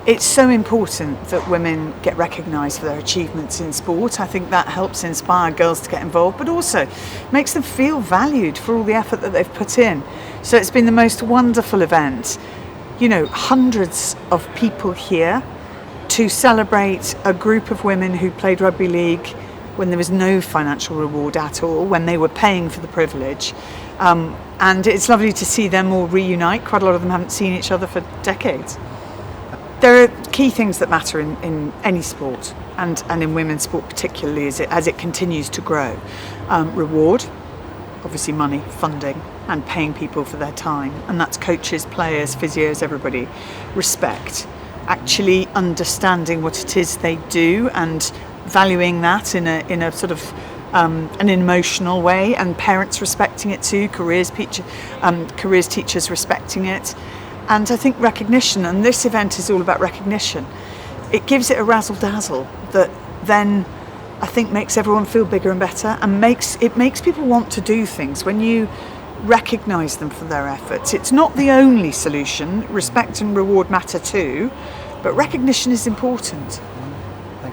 It's so important that women get recognised for their achievements in sport. I think that helps inspire girls to get involved, but also makes them feel valued for all the effort that they've put in. So it's been the most wonderful event. You know, hundreds of people here to celebrate a group of women who played rugby league when there was no financial reward at all, when they were paying for the privilege. And it's lovely to see them all reunite. Quite a lot of them haven't seen each other for decades. There are key things that matter in any sport, and in women's sport particularly as it continues to grow. Reward, obviously money, funding, and paying people for their time. And that's coaches, players, physios, everybody. Respect, actually understanding what it is they do and valuing that in a sort of an emotional way, and parents respecting it too, careers teachers respecting it. And I think recognition, and this event is all about recognition. It gives it a razzle-dazzle that then I think makes everyone feel bigger and better, and makes people want to do things. When you recognise them for their efforts, it's not the only solution. Respect and reward matter too, but recognition is important.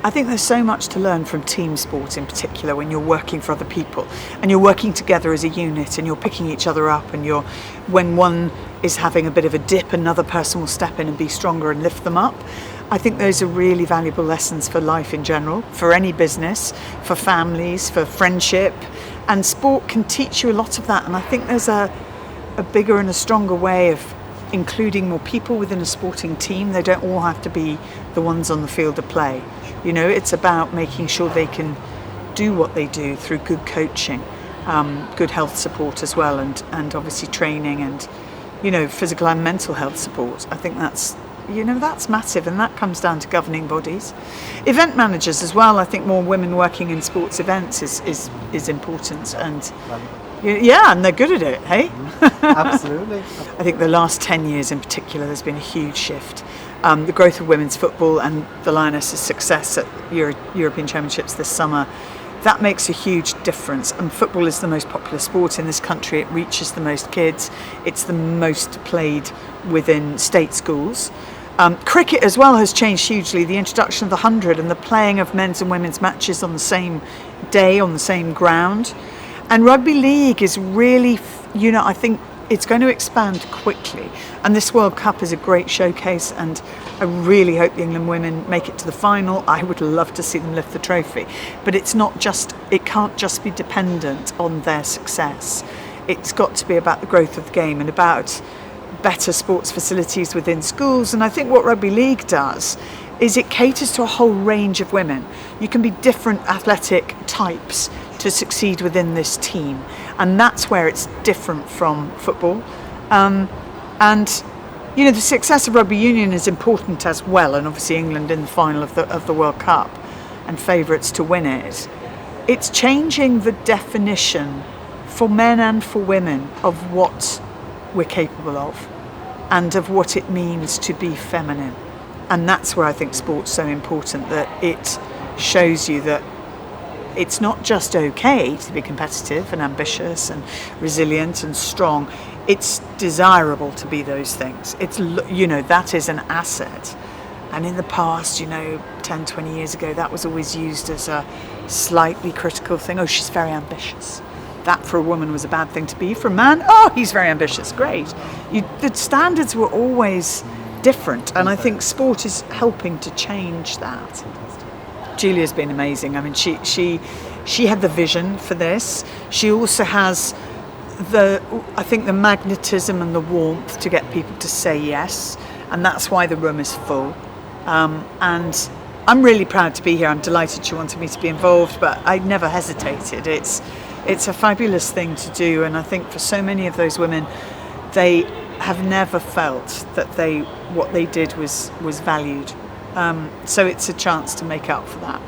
I think there's so much to learn from team sport in particular, when you're working for other people and you're working together as a unit and you're picking each other up, and when one is having a bit of a dip, another person will step in and be stronger and lift them up. I think those are really valuable lessons for life in general, for any business, for families, for friendship, and sport can teach you a lot of that. And I think there's a bigger and a stronger way of including more people within a sporting team. They don't all have to be the ones on the field of play. You know, it's about making sure they can do what they do through good coaching, good health support as well, and obviously training and, you know, physical and mental health support. I think that's massive, and that comes down to governing bodies. Event managers as well. I think more women working in sports events is important, and yeah, and they're good at it, hey? Absolutely. I think the last 10 years in particular, there's been a huge shift. The growth of women's football and the Lionesses' success at European Championships this summer, that makes a huge difference. And football is the most popular sport in this country. It reaches the most kids. It's the most played within state schools. Cricket as well has changed hugely. The introduction of the 100 and the playing of men's and women's matches on the same day, on the same ground. And rugby league is really, I think it's going to expand quickly. And this World Cup is a great showcase, and I really hope the England women make it to the final. I would love to see them lift the trophy. But it can't just be dependent on their success. It's got to be about the growth of the game and about better sports facilities within schools. And I think what rugby league does is it caters to a whole range of women. You can be different athletic types to succeed within this team, and that's where it's different from football. And the success of rugby union is important as well, and obviously England in the final of the World Cup and favourites to win it. It's changing the definition for men and for women of what we're capable of and of what it means to be feminine. And that's where I think sport's so important, that it shows you that it's not just okay to be competitive and ambitious and resilient and strong. It's desirable to be those things. It's, that is an asset. And in the past, 10, 20 years ago, that was always used as a slightly critical thing. Oh, she's very ambitious. That for a woman was a bad thing to be. For a man, oh, he's very ambitious. Great. The standards were always different. And I think sport is helping to change that. Julia's been amazing. I mean, she had the vision for this. She also has the magnetism and the warmth to get people to say yes, and that's why the room is full. And I'm really proud to be here. I'm delighted she wanted me to be involved, but I never hesitated. It's a fabulous thing to do, and I think for so many of those women, they have never felt that what they did was valued. So it's a chance to make up for that.